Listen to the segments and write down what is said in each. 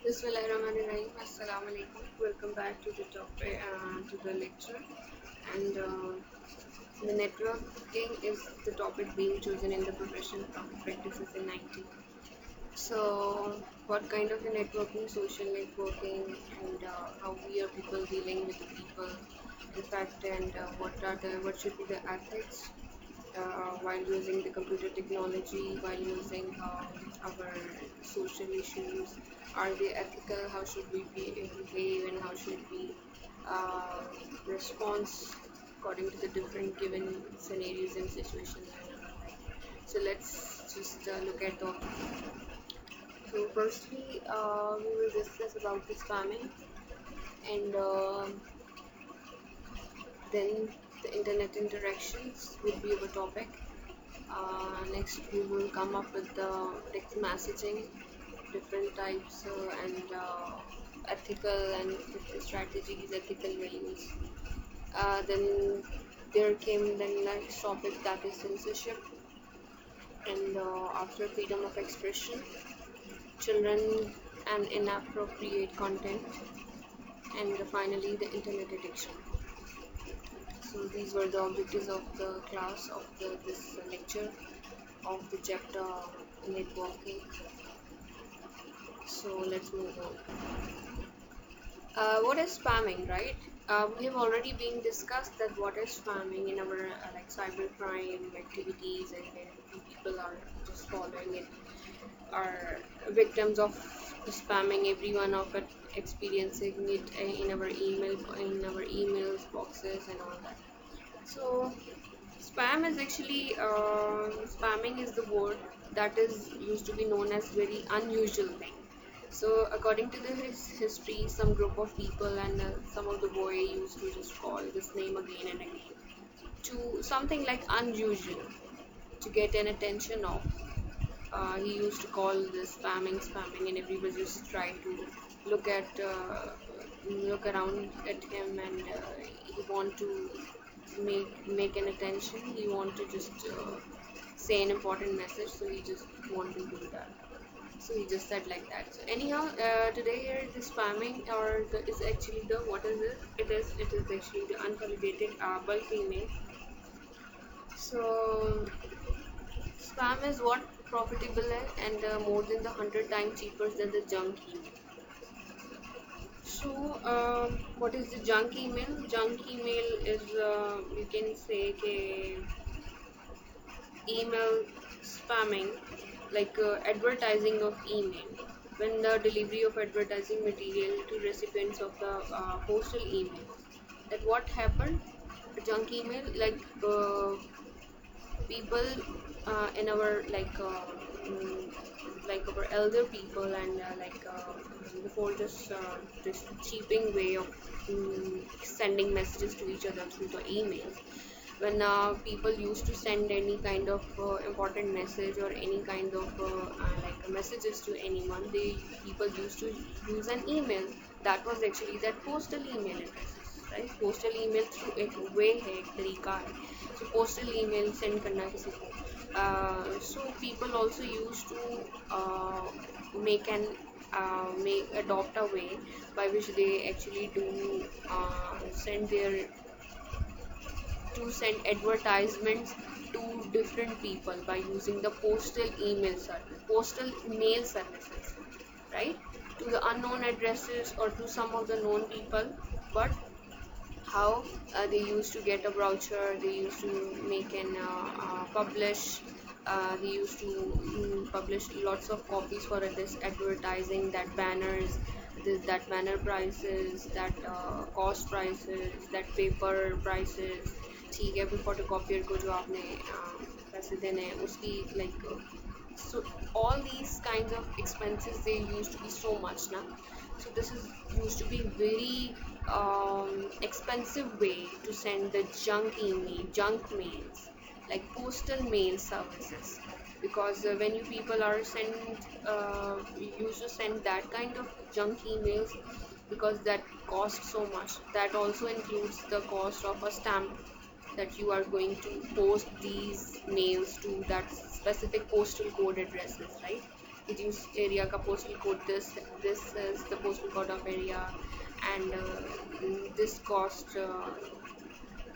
Bismillahirrahmanirrahim. Assalamu alaikum. Welcome back to the topic, to the lecture. And the networking is the topic being chosen in the profession practices in 90. So, what kind of a networking, social networking, and how we are people dealing with the people, in fact, and what should be the ethics while using the computer technology, while using our social issues. Are they ethical? How should we behave and how should we uh, respond according to the different given scenarios and situations in our life? So let's just look at the. So firstly, we will discuss about the spamming and then the internet interactions would be our topic. Next, we will come up with the text messaging, different types and ethical and strategies, ethical values. Then there came the next topic, that is censorship, and after freedom of expression, children and inappropriate content, and finally the internet addiction. So these were the objectives of the class of this lecture of the chapter networking. So let's move on. What is spamming, right? We have already been discussed that what is spamming in our like cybercrime activities, and then people are just following it, are victims of the spamming. Everyone of it experiencing it in our emails boxes and all that. So spam is actually spamming is the word that is used to be known as very unusual thing. So according to the history, some group of people and some of the boy used to just call this name again and again to something like unusual to get an attention of. He used to call this spamming, and everybody just try to look at look around at him, and he want to make an attention. He want to just say an important message, so he just want to do that. So he just said like that. So anyhow, today here the spamming or the is actually the what is it? It is actually the unvalidated bulk email. So spam is what profitable and more than the 100 times cheaper than the junk email. So what is the junk email? Junk email is you can say email spamming, like advertising of email, when the delivery of advertising material to recipients of the postal email. That what happened? Junk email, people in our mm, like our elder people and before this cheaping way of sending messages to each other through the emails, when people used to send any kind of important message or any kind of messages to anyone, they people used to use an email. That was actually that postal email addresses, right? Postal email through एक way है, एक तरीका है. So postal email send करना किसी को. So people also used to make adopt a way by which they actually do send their to send advertisements to different people by using the postal mail services, right? To the unknown addresses or to some of the known people. But how they used to get a brochure, they used to make an publish. They used to publish lots of copies for this advertising, that banners, that banner prices, that cost prices, that paper prices. ठीक है, फिर photocopier को जो आपने पैसे देने हैं उसकी like so all these kinds of expenses, they used to be so much now. So this is used to be very expensive way to send the junk mails, like postal mail services, because when you people are used to send that kind of junk emails, because that costs so much. That also includes the cost of a stamp that you are going to post these mails to that specific postal code addresses, right? जिस area का postal code this is the postal code of area, and this cost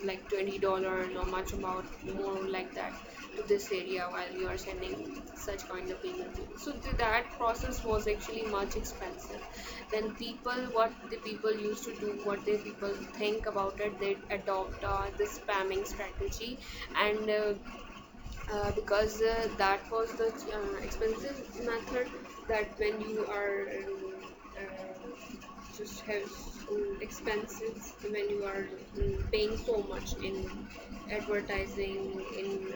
like $20 or much about more like that to this area while you are sending such kind of email to. So that process was actually much expensive. Then people, what the people used to do, what the people think about it, they adopt this spamming strategy, and because that was the expensive method, that when you are just have expenses, when you are paying so much in advertising, in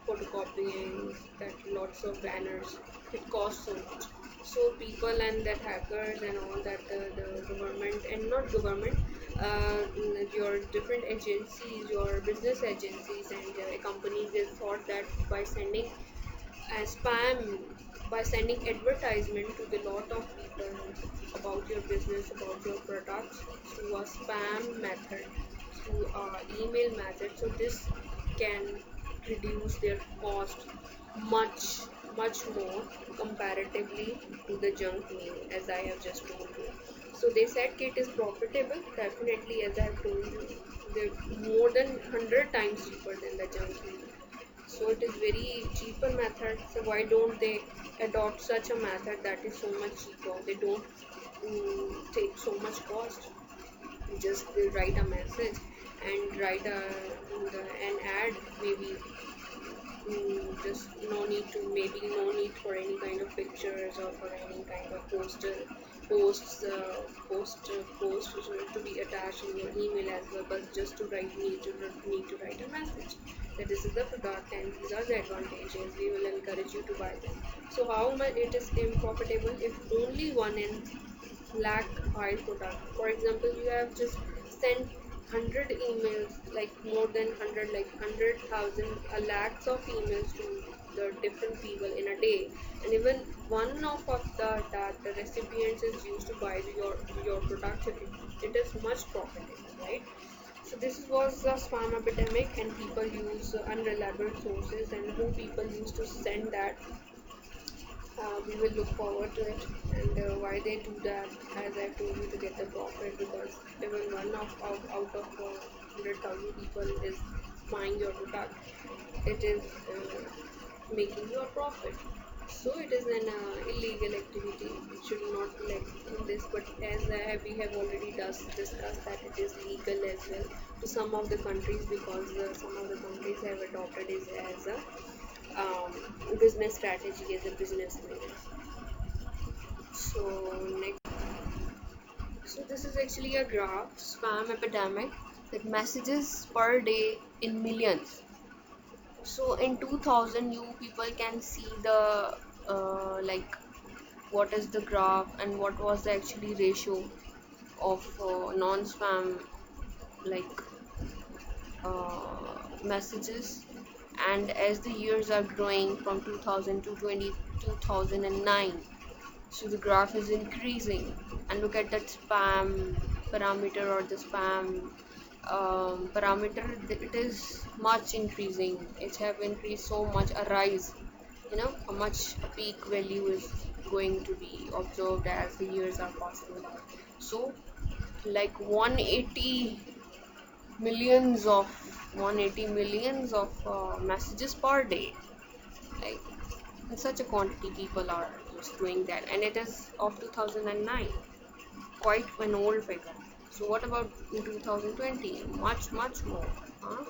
photocopying, that lots of banners, it costs so much. So people and that hackers and all that, the government and not government, your different agencies, your business agencies and companies, they thought that by sending spam, by sending advertisement to the lot of people about your business, about your products through a spam method, through email method, so this can reduce their cost much much more comparatively to the junk mail, as I have just told you. So they said it is profitable, definitely, as I have told you, they're more than 100 times cheaper than the junk mail. So it is very cheaper method. So why don't they adopt such a method that is so much cheaper? They don't take so much cost. Just they write a message and write an ad, maybe. Just no need to, maybe no need for any kind of pictures or for any kind of posts posts to be attached in your email as well, but just to write, need to write a message that this is the product and these are the advantages, we will encourage you to buy them. So how much it is profitable if only one in lakh file product. For example, you have just sent 100 emails, like more than 100, like 100,000, a lakhs of emails to the different people in a day, and even one of that the recipients is used to buy your product, it is much profitable, right? So this was a spam epidemic, and people use unreliable sources, and who people used to send that, we will look forward to it. And why they do that, as I told you, to get the profit, because even one out of 100,000 people is buying your product, it is making you a profit. So it is an illegal activity. It should not be like this, but as we have already discussed that it is legal as well to some of the countries, because some of the countries have adopted it as a business strategy, as a business method. So next, so this is actually a graph, spam epidemic, that messages per day in millions. So in 2000, you people can see the like what is the graph and what was the actually ratio of non-spam, like messages, and as the years are growing from 2000 to 2009, so the graph is increasing. And look at that spam parameter, or the spam parameter, it is much increasing. It have increased so much, a rise, a much a peak value is going to be observed as the years are passing. So like 180 millions of messages per day, like in such a quantity people are just doing that, and it is of 2009, quite an old figure. So what about in 2020? Much more, huh?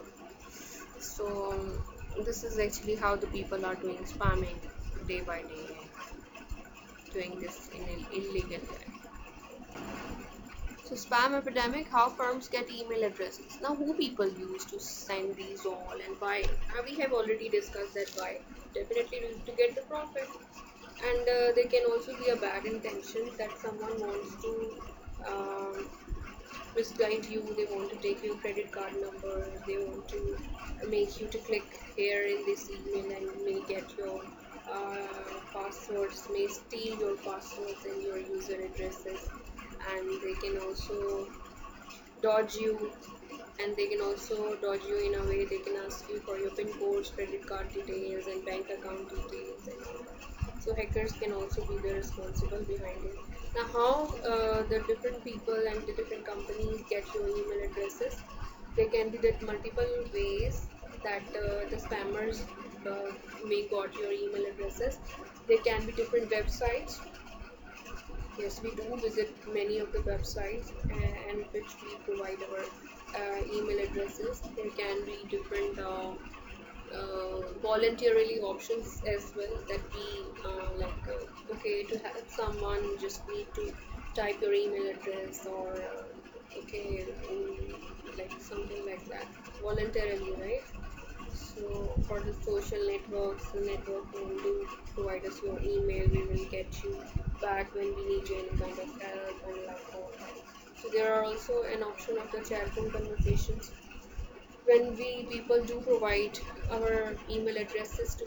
So this is actually how the people are doing spamming day by day, doing this in an illegal way. So spam epidemic, how firms get email addresses. Now who people use to send these all, and why? We have already discussed that why. Definitely to get the profit. And there can also be a bad intention, that someone wants to um, misguide you, they want to take your credit card number, they want to make you to click here in this email and may get your passwords, may steal your passwords and your user addresses, and they can also dodge you, and they can also dodge you in a way, they can ask you for your pin codes, credit card details and bank account details and all that. So hackers can also be the responsible behind it. Now, how the different people and the different companies get your email addresses? There can be that multiple ways that the spammers may got your email addresses. There can be different websites. Yes, we do visit many of the websites and which we provide our email addresses. There can be different voluntarily options as well that we okay, to help someone you just need to type your email address or okay, like something like that voluntarily, right? So for the social networks, the network will do provide us your email. We will get you back when we need you any kind of help and like all that. So there are also an option of the chat room conversations when we people do provide our email addresses to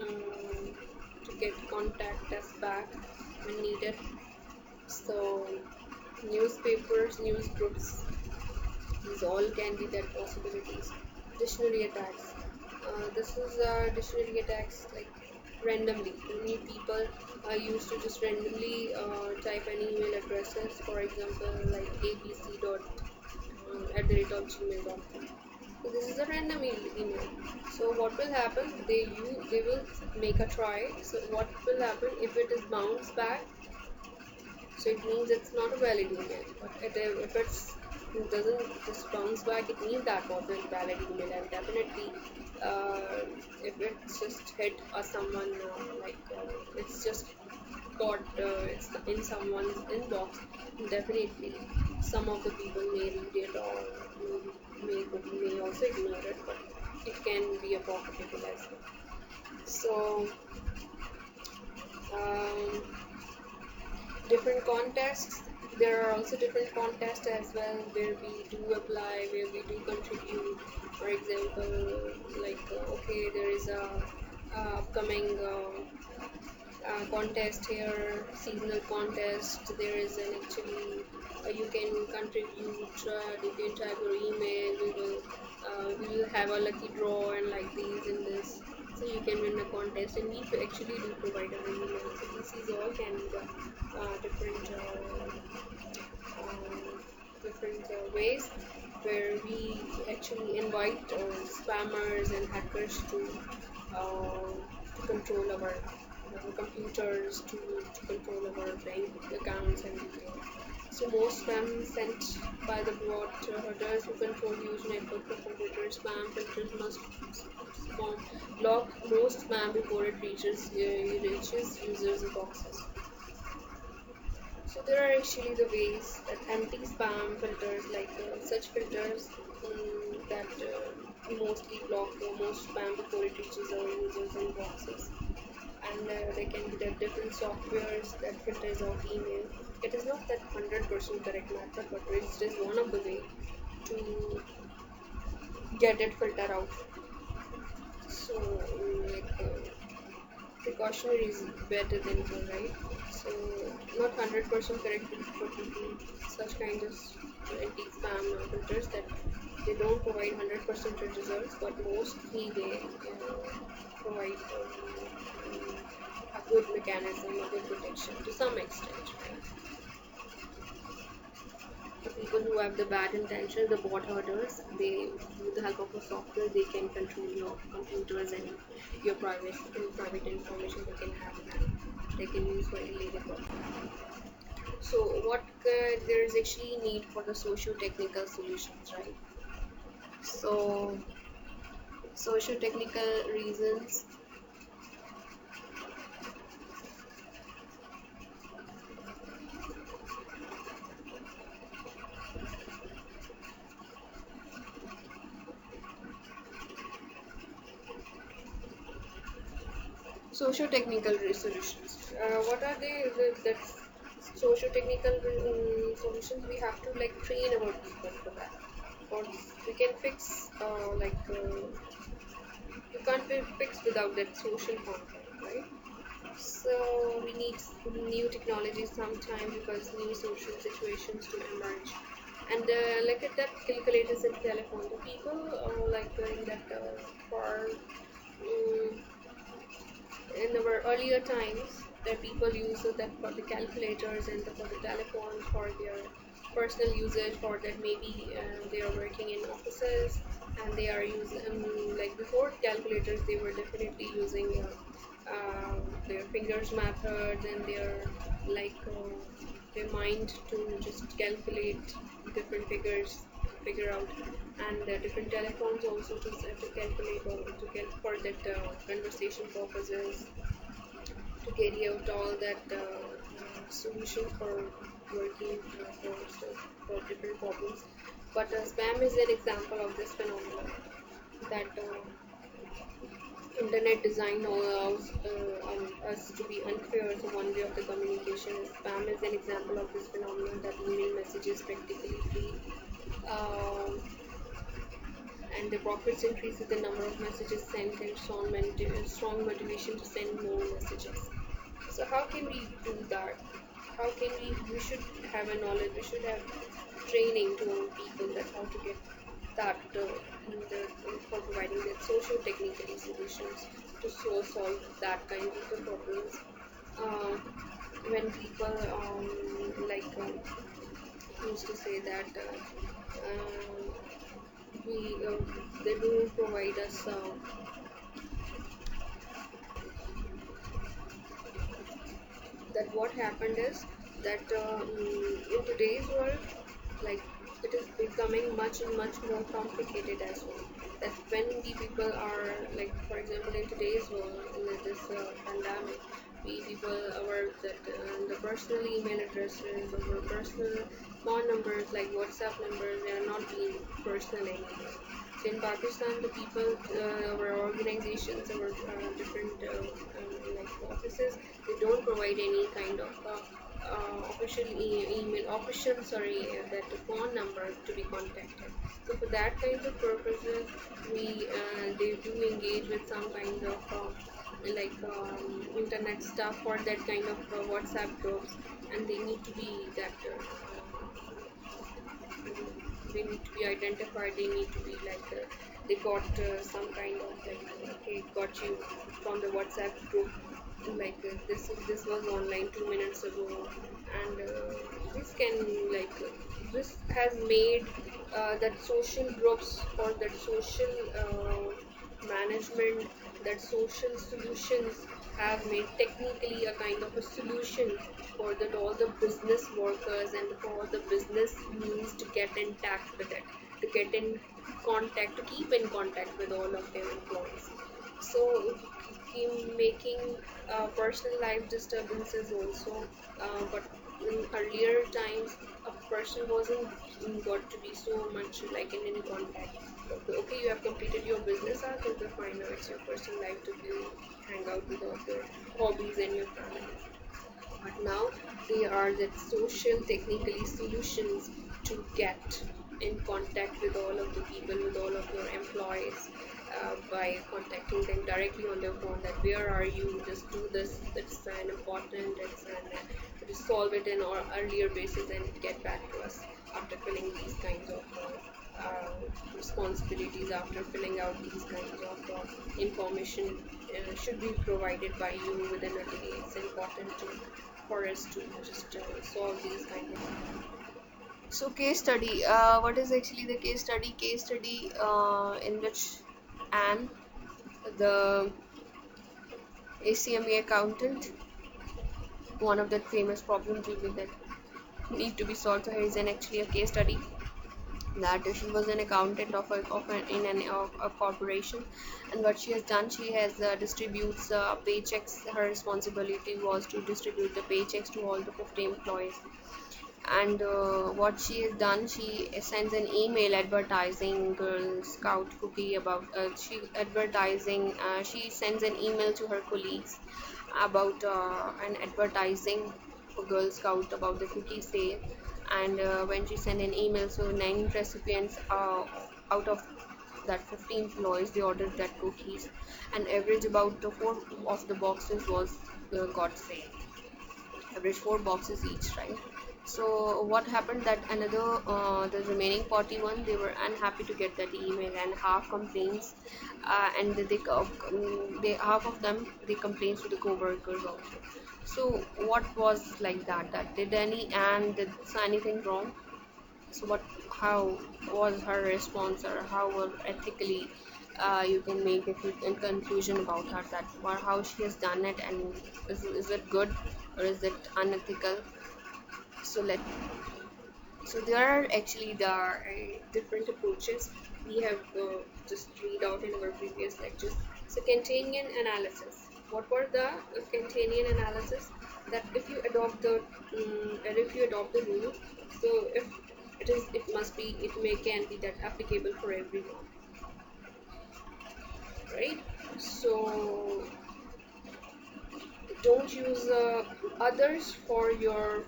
um, to get contact us back when needed. So newspapers, news groups, these all can be that possibilities. Dictionary attacks. This is dictionary attacks like randomly. Many people used to just randomly type an email addresses, for example, like abc dot at the rate of gmail.com. So this is a random email. So what will happen? They will make a try. So what will happen if it is bounced back? So it means it's not a valid email. But if it doesn't just bounce back, it means that was a valid email. And definitely, if it's just hit someone it's just got it's in someone's inbox, definitely some of the people may read it or may also ignore it, but it can be a profitable as well. So um, different contests. There are also different contests as well where we do apply, where we do contribute. For example, okay, there is a upcoming contest here, seasonal contest. There is an actually you can contribute. You can type your email. We will have a lucky draw and like these in this. So you can win a contest, and we actually do provide our email. So these all can be the different ways where we actually invite spammers and hackers to control our computers, to control our bank accounts and details. So most spam sent by the bot hoarders who control huge network of computers. Spam filters must block most spam before it reaches users' boxes. So there are actually the ways that anti-spam filters, like such filters that mostly block most spam before it reaches our users' inboxes. And there can be the different softwares that filters out email. It is not that 100% correct method, but it is one of the way to get it filter out. So precautionary is better than cure, right? So not 100% correct, but we do such kind of anti-spam filters that they don't provide 100% results, but mostly they provide a good mechanism, a good protection to some extent, right? The people who have the bad intention, the bot hoarders, they, with the help of a software, they can control your computers and your private information they can have them. They can use for illegal purpose. So, what there is actually need for the socio-technical solutions, right? So, socio-technical reasons. Socio-technical solutions. What are they? That socio-technical solutions. We have to like train our people for that. Or we can fix you can't be fixed without that social content, right? So we need new technologies sometime because new social situations to emerge. And like at that calculators and telephone, the people in that for um, in our earlier times, that people used that for the calculators and for the telephones for their personal usage, for that maybe they are working in offices and they are using like before calculators they were definitely using their fingers method and their like their mind to just calculate different figures, figure out, and different telephones also to calculate or for that conversation purposes, to carry out all that solution for working for different problems. But spam is an example of this phenomenon, that internet design allows us to be unfair to one way of the communication. Spam is an example of this phenomenon, that email messages practically free. Um and the profits increases the number of messages sent and strong motivation to send more messages. So how can we do that? How can we should have a knowledge, we should have training to people that how to get that for providing that socio-technical solutions to solve that kind of the problems. Uh, when people used to say that we they do provide us that what happened is that in today's world, like it is becoming much and much more complicated as well, that when the people are like, for example, in today's world, in this pandemic, we people our that the personal email addresses, our personal phone numbers like WhatsApp numbers, they are not being personal anymore. So in Pakistan, the people, our organizations, our different like offices, they don't provide any kind of official email, official that phone number to be contacted. So for that kind of purposes, we they do engage with some kind of internet stuff for that kind of WhatsApp groups, and they need to be that. They need to be identified, they need to be like they got some kind of like okay, got you from the WhatsApp group, like this was online 2 minutes ago. And this can like this has made that social groups or that social management, that social solutions have made technically a kind of a solution for that all the business workers and for all the business means to get in touch with it, to get in contact, to keep in contact with all of their employees. So making personal life disturbances also, but in earlier times a person wasn't got to be so much like in any contact. Okay, you have completed your business hours, okay, fine, now it's your personal life to be hang out with all your hobbies and your family. But now they are that social technically solutions to get in contact with all of the people, with all of your employees, by contacting them directly on their phone, that where are you, just do this, it's an important, just solve it in our earlier basis and get back to us after filling these kinds of responsibilities, after filling out these kinds of information should be provided by you within a day. It's important for us to just solve these kind of. So case study. What is actually the case study? Case study in which Anne, the ACMA accountant, one of the famous problems that need to be solved. So here is an actually a case study that she was an accountant of a corporation, and what she has done, she has distributes paychecks. Her responsibility was to distribute the paychecks to all the 50 employees. And what she has done, she sends an email advertising Girl Scout cookie about she sends an email to her colleagues about an advertising for Girl Scout about the cookie sale. And when she sent an email, so 9 recipients out of that 50 employees, they ordered that cookies, and average about the 4 of the boxes was got sale, average 4 boxes each, right? So what happened that another the remaining 41 they were unhappy to get that email and half complaints and they half of them they complained to the co-workers also. So what was like that did any and did anything wrong? So what how was her response or how were ethically you can make a conclusion about her that or how she has done it and is it good or is it unethical? So let so there are actually there are different approaches we have just read out in our previous lectures. So Kantian analysis. What were the Kantian analysis? That if you adopt the and if you adopt the rule, so if it must be it may can be that applicable for everyone, right? So don't use others for your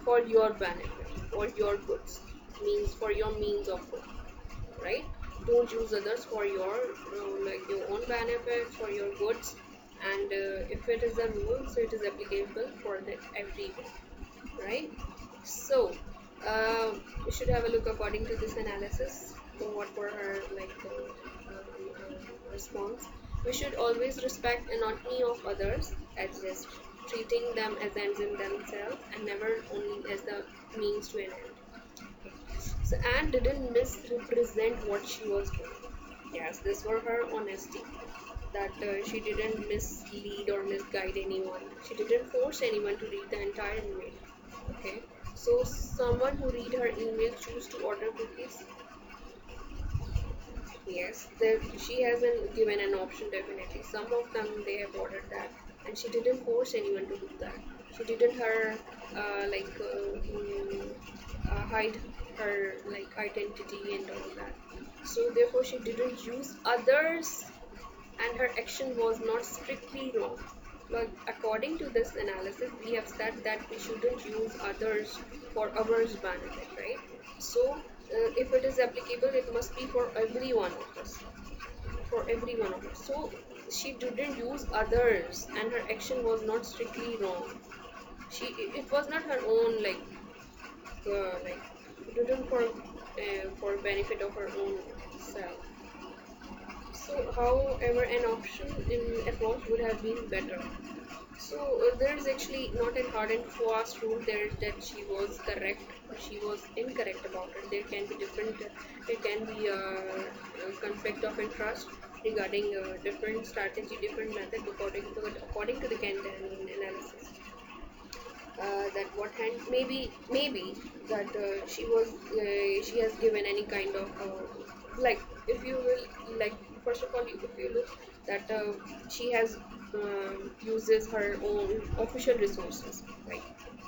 benefit or your goods means for your means of good, right? Don't use others for your like your own benefit for your goods, and if it is a rule so it is applicable for the everyone, right? So we should have a look according to this analysis. So what were her like response? We should always respect anatomy of others as just treating them as ends in themselves and never only as the means to an end. So Anne didn't misrepresent what she was doing. Yes, this were her honesty. That she didn't mislead or misguide anyone. She didn't force anyone to read the entire email. Okay, so someone who read her email choose to order cookies. Yes, she hasn't given an option definitely. Some of them they have ordered that, and she didn't force anyone to do that. She didn't her hide her like identity and all that. So therefore, she didn't use others, and her action was not strictly wrong. But according to this analysis, we have said that we shouldn't use others for ours benefit, right? So, if it is applicable, it must be for every one of us. For every one of us. So, she didn't use others, and her action was not strictly wrong. It was not her own like didn't for benefit of her own self. So, however, an option in approach would have been better. So there is actually not a hard and fast rule there that she was correct or she was incorrect about it. There can be different. There can be a conflict of interest regarding different strategy, different method according to the Kantian analysis. That what hand maybe that she has given any kind of like if you will like first of all if you look that she has uses her own official resources,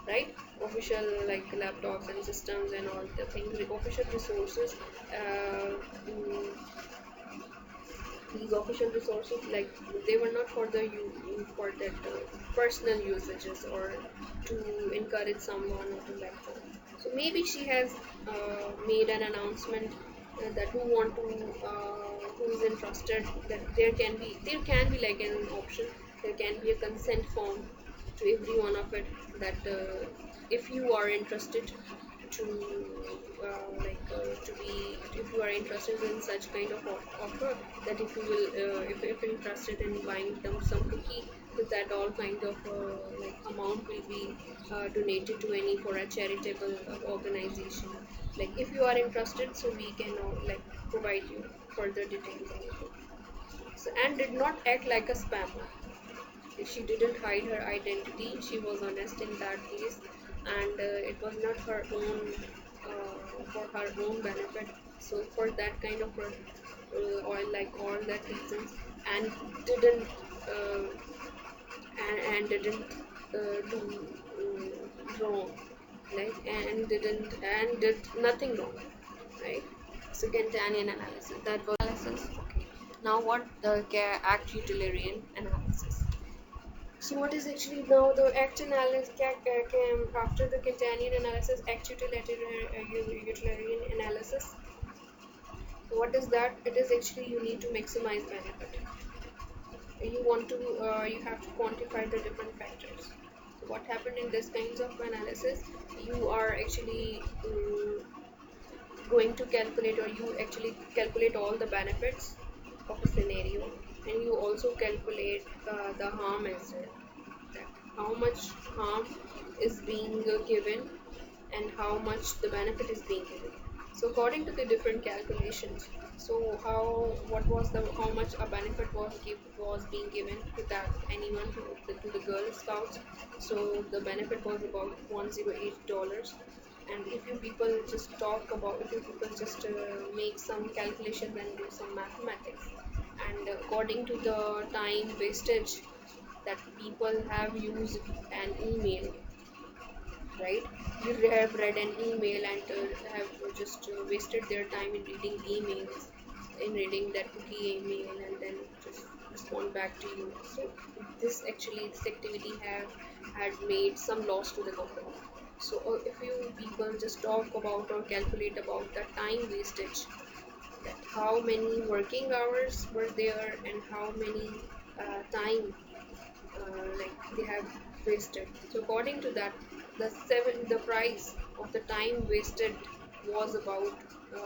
right, official like laptops and systems and all the things like official resources. uh, mm, these official resources like they were not for the for that personal usages or to encourage someone or to like them. So maybe she has made an announcement that who is interested that there can be like an option, there can be a consent form to every one of it that if you are interested to to be if you are interested in such kind of offer that if you will if you're interested in buying them some cookie with that all kind of like amount will be donated to any for a charitable organization, like if you are interested so we can like provide you further details on it. So and did not act like a spammer. She didn't hide her identity, she was honest in that case, and it was not her own for her own benefit. So for that kind of or like all that reasons, and didn't uh, and didn't do wrong, like and did nothing wrong, right? So Kantian analysis, that was analysis. Okay, now what the act utilitarian analysis. So what is actually now the act analysis after the Kantian analysis, act utilitarian analysis. What is that? It is actually you need to maximize benefit. You want to you have to quantify the different factors. what happened in this kinds of analysis, you are actually going to calculate, or you actually calculate all the benefits of a scenario, and you also calculate the harm as well, that how much harm is being given and how much the benefit is being given. So according to the different calculations, so what was the how much a benefit was being given to that anyone, to the Girl Scouts. So the benefit was about $108. And if you people just talk about, if you people just make some calculations and do some mathematics, and according to the time wastage that people have used an email, right? You have read an email and have just wasted their time in reading emails, in reading that cookie email, and then just respond back to you. So this activity have had made some loss to the company. So if you people just talk about or calculate about the time wastage, that how many working hours were there and how many time like they have wasted. So according to that, the price of the time wasted was about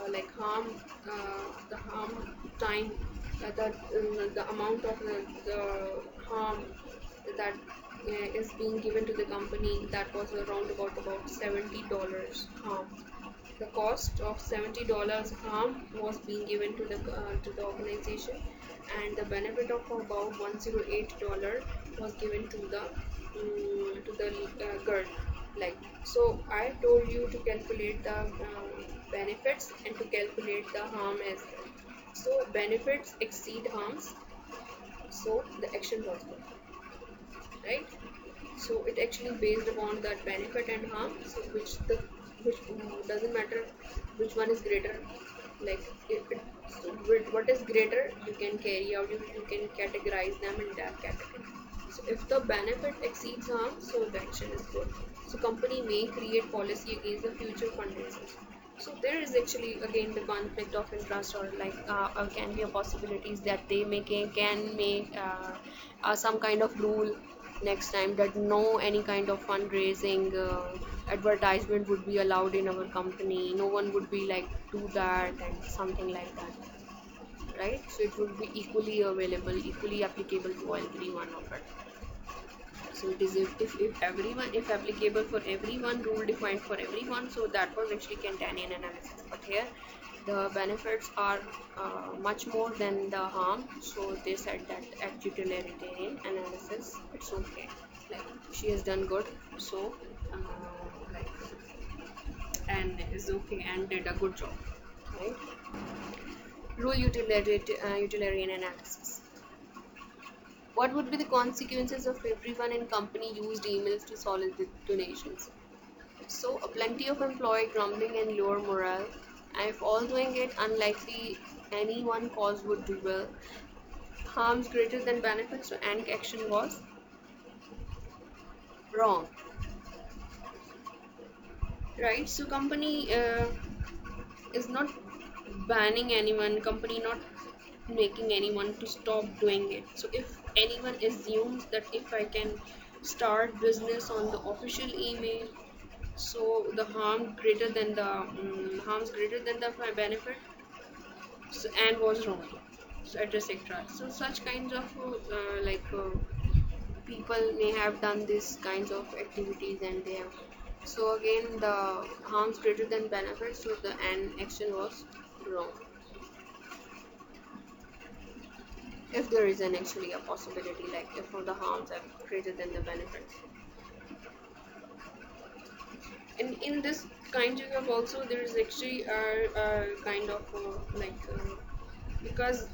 like the harm time, the amount of the harm that is being given to the company, that was around about $70 harm. The cost of $70 harm was being given to the organization, and the benefit of about $108 was given to the girl. Like, so I told you to calculate the benefits and to calculate the harm as well. So benefits exceed harms, so the action was good, right? So it actually based upon that benefit and harm, so which doesn't matter which one is greater. Like if it, so what is greater, you can carry out, you can categorize them in that category. So if the benefit exceeds harm, so the action is good. So company may create policy against the future fundraisers. So there is actually again the conflict of interest, or like can be a possibilities that they can make some kind of rule next time that no any kind of fundraising advertisement would be allowed in our company. No one would be like do that and something like that, right? So it would be equally available, equally applicable to every one of it. So it is if everyone, if applicable for everyone, rule defined for everyone. So that was actually Kantian analysis. But here the benefits are much more than the harm. So they said that at Utilitarian analysis, it's okay. Like she has done good. So like and is okay and did a good job, right? Rule utilitarian analysis. What would be the consequences of everyone in company used emails to solicit donations? So, a plenty of employee grumbling and lower morale. And if all doing it, unlikely any one cause would do well. Harms greater than benefits, so and action was wrong. Right? So, company is not banning anyone, company not making anyone to stop doing it. So if anyone assumes that if I can start business on the official email, so the harms greater than the benefit, so, and was wrong, so etc. So such kinds of people may have done these kinds of activities, and they have, so again the harms greater than benefits, so the and action was wrong, if there is an actually a possibility, like if the harms are greater than the benefits. And in this kind of also there is actually a kind of because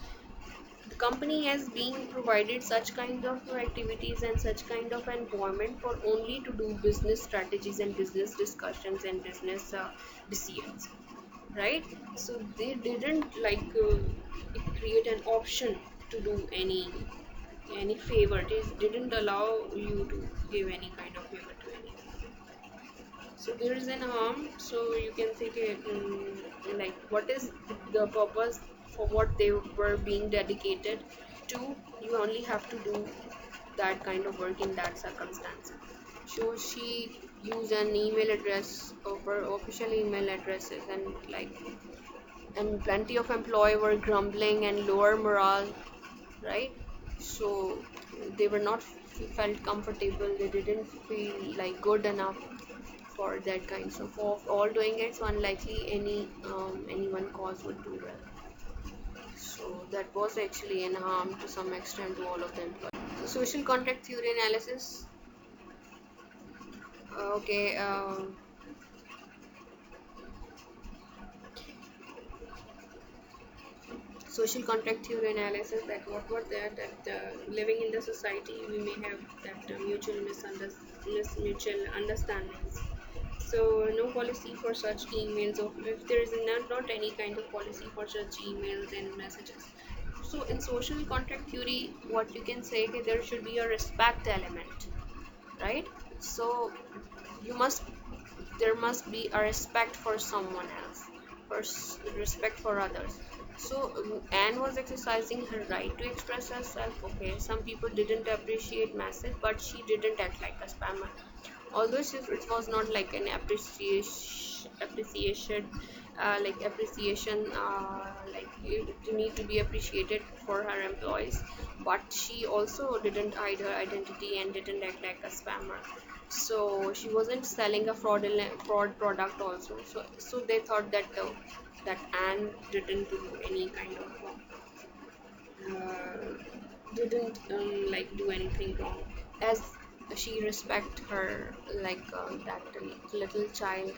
the company has been provided such kind of activities and such kind of environment for only to do business strategies and business discussions and business decisions, right? So they didn't create an option to do any favor. It didn't allow you to give any kind of favor to anyone. So there is an harm, so you can think like what is the purpose for what they were being dedicated to. You only have to do that kind of work in that circumstance. So she used an email address of her official email addresses, and plenty of employees were grumbling and lower morale, right? So they were not felt comfortable. They didn't feel like good enough for that kind of all doing it. So unlikely anyone cause would do well. So that was actually an harm to some extent to all of the employees. So social contract theory analysis. Okay. Social contract theory analysis, that what was that living in the society we may have that mutual understandings. So no policy for such emails, or if there is not any kind of policy for such emails and messages. So in social contract theory, what you can say, okay, there should be a respect element, right? So you must there must be a respect for someone else, respect for others. So Anne was exercising her right to express herself. Okay, some people didn't appreciate message, but she didn't act like a spammer. Although it was not like an appreciation, like it need to be appreciated for her employees, but she also didn't hide her identity and didn't act like a spammer. So she wasn't selling a fraud product also. So they thought that Anne didn't do any kind of uh, didn't do anything wrong, as she respect her, that little child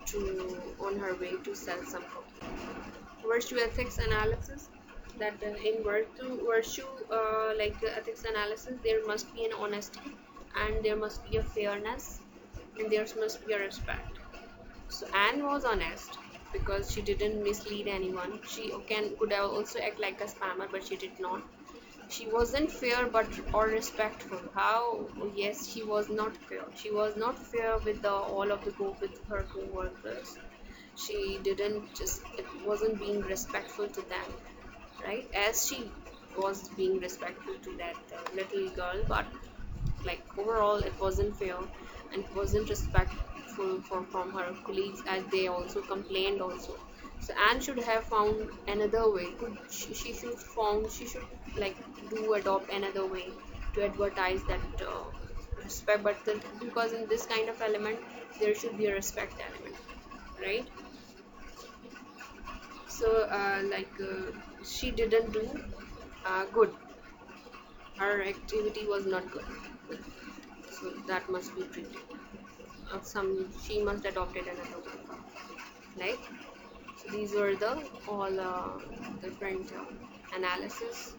to on her way to sell some cookie. Virtue ethics analysis, that in virtue ethics analysis, there must be an honesty, and there must be a fairness, and there must be a respect. So Anne was honest because she didn't mislead anyone. She could have also act like a spammer, but she did not. She wasn't fair but or respectful. How? Yes, she was not fair. She was not fair with all of the with her co-workers. She didn't just it wasn't being respectful to them, right? As she was being respectful to that little girl, but like overall it wasn't fair and wasn't respectful from her colleagues, as they also complained also. So Anne should have found another way. She should like do adopt another way to advertise that respect, but because in this kind of element there should be a respect element, right? So she didn't do good. Her activity was not good, so that must be treated. Some She must adopted another one, right? So these were the all different analysis